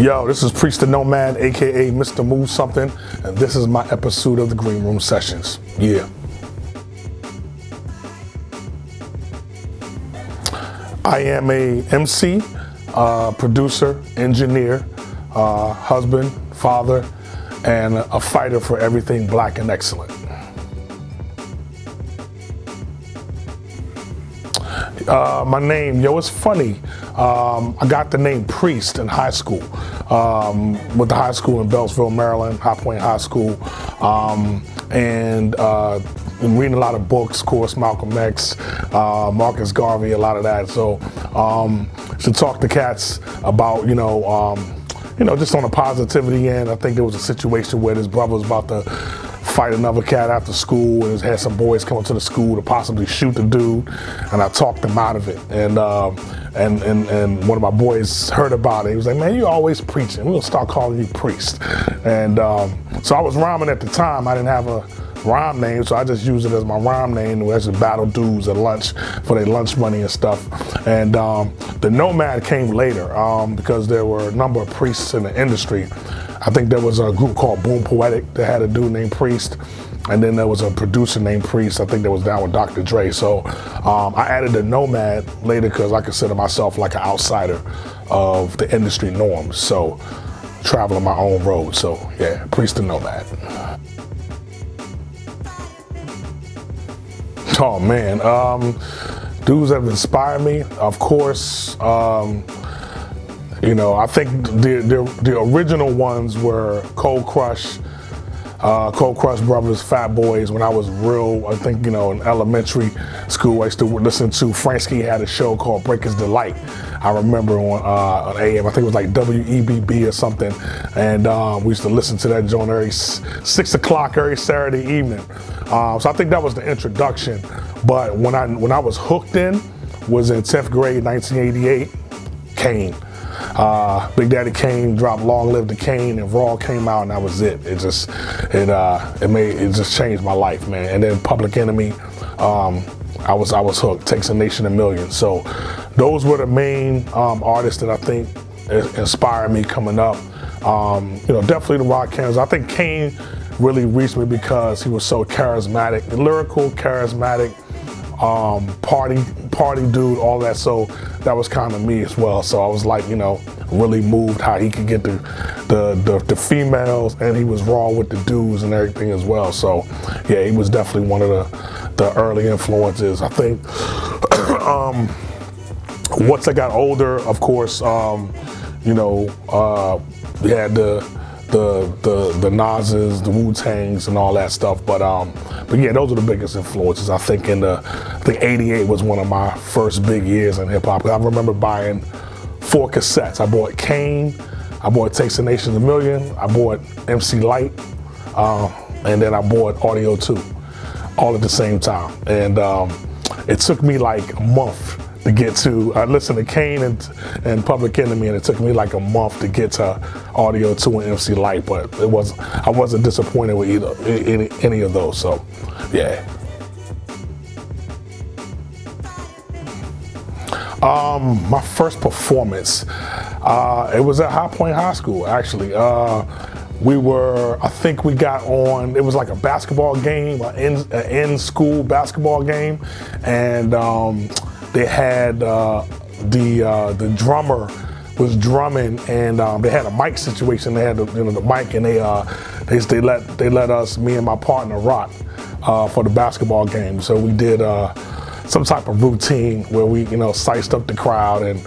Yo, this is Priest Da Nomad, aka Mr. Move Something, and this is my episode of the Green Room Sessions. Yeah. I am a MC, producer, engineer, husband, father, and a fighter for everything black and excellent. My name, it's funny. I got the name Priest in high school, with the high school in Beltsville, Maryland, High Point High School, and reading a lot of books, of course, Malcolm X, Marcus Garvey, a lot of that. So, to talk to cats about, just on a positivity end. I think there was a situation where this brother was about to fight another cat after school, and had some boys come up to the school to possibly shoot the dude, and I talked them out of it. And one of my boys heard about it. He was like, "Man, you always preaching. We're gonna start calling you Priest." And so I was rhyming at the time. I didn't have a rhyme name, so I just used it as my rhyme name. We actually battle dudes at lunch for their lunch money and stuff. And the Nomad came later because there were a number of priests in the industry. I think there was a group called Boom Poetic that had a dude named Priest, and then there was a producer named Priest. I think that was down with Dr. Dre. So I added the Nomad later because I consider myself like an outsider of the industry norms. So traveling my own road. So yeah, Priest Da Nomad. Oh man, dudes that have inspired me, of course. I think the original ones were Cold Crush Brothers, Fat Boys. When I was I think, in elementary school, I used to listen to, Fransky had a show called Breaker's Delight. I remember on AM, I think it was like WEBB or something. And we used to listen to that joint every 6 o'clock every Saturday evening. So I think that was the introduction. But when I was hooked in was in 10th grade, 1988, Kane. Big Daddy Kane dropped Long Live the Kane, and Raw came out, and that was it. It just changed my life, man. And then Public Enemy, I was hooked. Takes a Nation of Millions. So those were the main artists that I think inspired me coming up. Definitely the Rock Kings. I think Kane really reached me because he was so charismatic, lyrical, charismatic, party dude, all that. So that was kind of me as well. So I was like, really moved how he could get the females, and he was raw with the dudes and everything as well. So yeah, he was definitely one of the early influences. I think once I got older, of course, we had the Nas's, the Wu-Tangs, and all that stuff. But yeah, those are the biggest influences. I think I think '88 was one of my first big years in hip hop. I remember buying 4 cassettes. I bought Kane, I bought Takes a Nation of Million, I bought MC Lyte, and then I bought Audio 2, all at the same time. And it took me like a month to get to, I listened to Kane and Public Enemy, and it took me like a month to get to Audio 2 and MC Lyte, but I wasn't disappointed with any of those, so yeah. My first performance, it was at High Point High School, actually. I think we got on, it was like a basketball game, an in-school basketball game, and they had the drummer was drumming, and they had a mic situation. They had the mic, and they let us, me and my partner, rock for the basketball game. So we did some type of routine where we sized up the crowd, and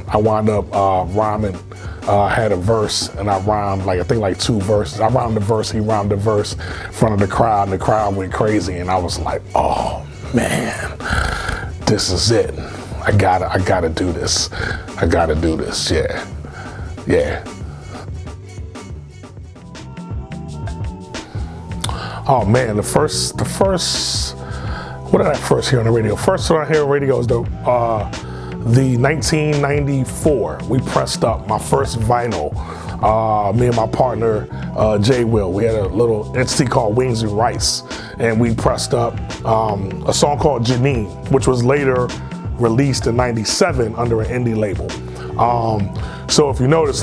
I wound up rhyming. Had a verse, and I rhymed I think 2 verses. I rhymed the verse, he rhymed the verse in front of the crowd, and the crowd went crazy, and I was like, oh man, this is it. I gotta do this. I gotta do this. Yeah. Oh man, the first. What did I first hear on the radio? First one I hear on the radio is the 1994. We pressed up my first vinyl. Me and my partner Jay Will. We had a little entity called Wings and Rice, and we pressed up a song called Janine, which was later released in '97 under an indie label. So if you notice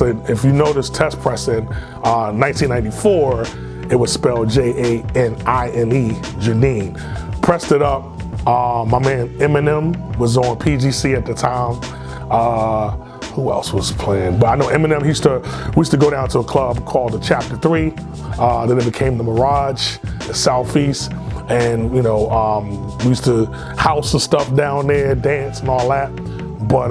Test Pressing, 1994, it was spelled Janine, Janine. Pressed It Up, my man Eminem was on PGC at the time. Who else was playing? But I know Eminem, we used to go down to a club called the Chapter 3, then it became the Mirage, the Southeast, and we used to house the stuff down there, dance and all that. But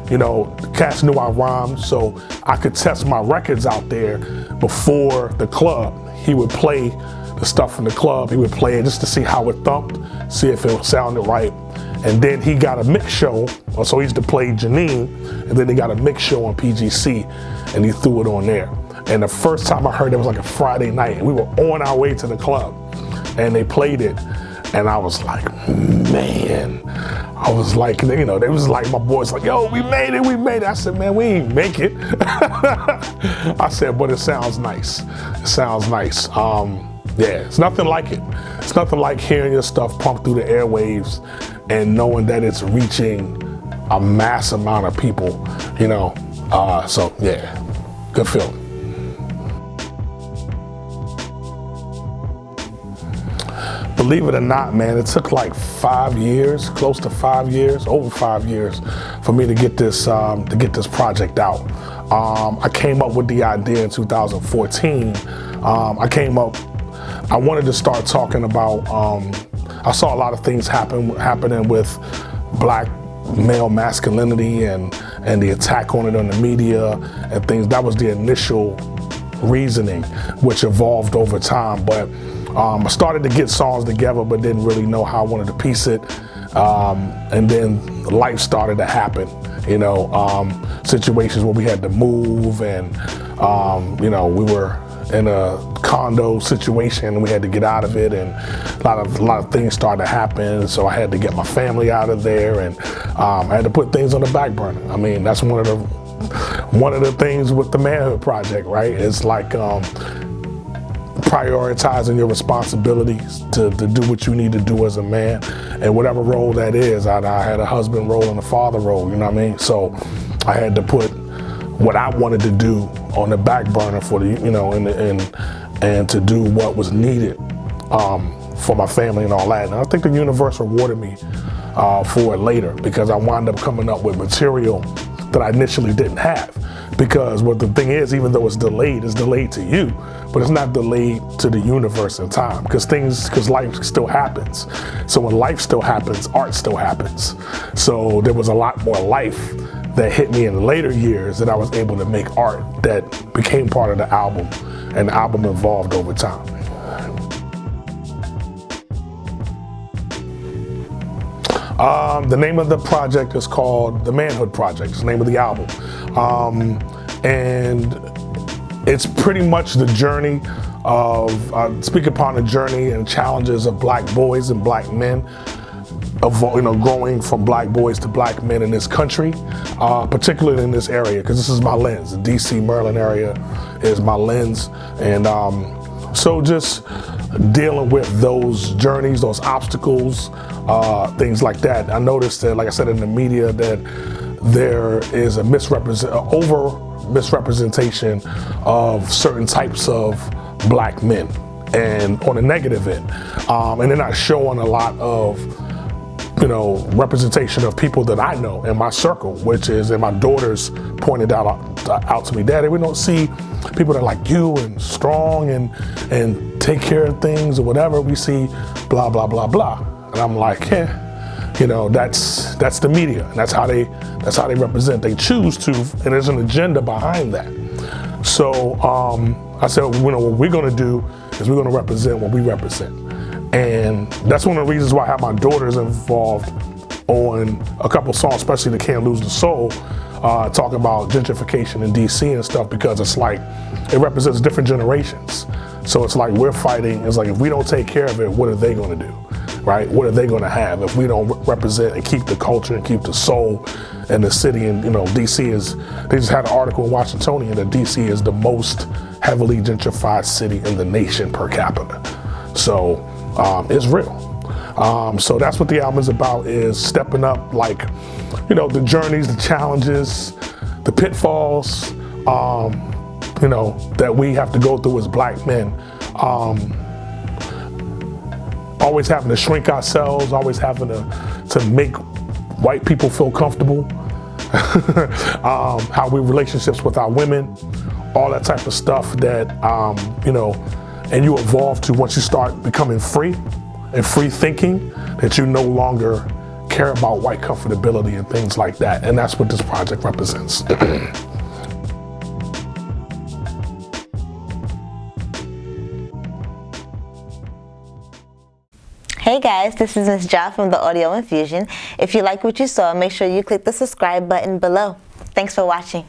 the cats knew I rhymed, so I could test my records out there before the club. He would play the stuff from the club, he would play it just to see how it thumped, see if it sounded right. And then he got a mix show, so he used to play Janine, and then he got a mix show on PGC, and he threw it on there. And the first time I heard it was like a Friday night, and we were on our way to the club, and they played it, and I was like, man. I was like, they was like, my boys like, yo, we made it. I said, man, we ain't make it. I said, but it sounds nice. It sounds nice. Yeah, it's nothing like it. It's nothing like hearing your stuff pumped through the airwaves and knowing that it's reaching a mass amount of people, so yeah, good feeling. Believe it or not, man, it took like 5 years, close to 5 years, over 5 years, for me to get this project out. I came up with the idea in 2014. I wanted to start talking about. I saw a lot of things happening with Black male masculinity and the attack on it on the media and things. That was the initial reasoning, which evolved over time. But I started to get songs together, but didn't really know how I wanted to piece it. And then life started to happen, situations where we had to move and, we were in a condo situation and we had to get out of it, and a lot of things started to happen. So I had to get my family out of there, and I had to put things on the back burner. I mean, that's one of the things with the Manhood Project, right? It's like prioritizing your responsibilities to do what you need to do as a man, and whatever role that is. I had a husband role and a father role, you know what I mean? So I had to put what I wanted to do on the back burner for and to do what was needed for my family and all that. And I think the universe rewarded me for it later, because I wound up coming up with material that I initially didn't have. Because what the thing is, even though it's delayed to you, but it's not delayed to the universe in time, because life still happens. So when life still happens, art still happens. So there was a lot more life that hit me in the later years that I was able to make art that became part of the album, and the album evolved over time. The name of the project is called The Manhood Project. It's the name of the album. And it's pretty much the journey of, speak upon the journey and challenges of Black boys and Black men, growing from Black boys to Black men in this country, particularly in this area, because this is my lens. The DC, Maryland area is my lens. And so just dealing with those journeys, those obstacles, things like that. I noticed that, like I said, in the media, that there is a misrepresentation of certain types of Black men, and on the negative end. And they're not showing a lot of representation of people that I know in my circle, which is, and my daughters pointed out to me, Daddy, we don't see people that are like you and strong and take care of things or whatever. We see blah, blah, blah, blah. And I'm like, that's the media, and that's how they represent. They choose to, and there's an agenda behind that. So I said, what we're gonna do is we're gonna represent what we represent. And that's one of the reasons why I have my daughters involved on a couple songs, especially the Can't Lose the Soul, talking about gentrification in DC and stuff, because it's like, it represents different generations. So it's like we're fighting, it's like if we don't take care of it, what are they gonna do, right? What are they gonna have if we don't represent and keep the culture and keep the soul in the city? And DC they just had an article in Washingtonian that DC is the most heavily gentrified city in the nation per capita. So it's real. So that's what the album is about, is stepping up, like, you know, the journeys, the challenges, the pitfalls, you know, that we have to go through as black men. Always having to shrink ourselves, always having to make white people feel comfortable. How we relationships with our women, all that type of stuff that, you know, and you evolve to once you start becoming free and free thinking, that you no longer care about white comfortability and things like that. And that's what this project represents. Hey guys, this is Ms. Ja from the Audio Infusion. If you like what you saw, make sure you click the subscribe button below. Thanks for watching.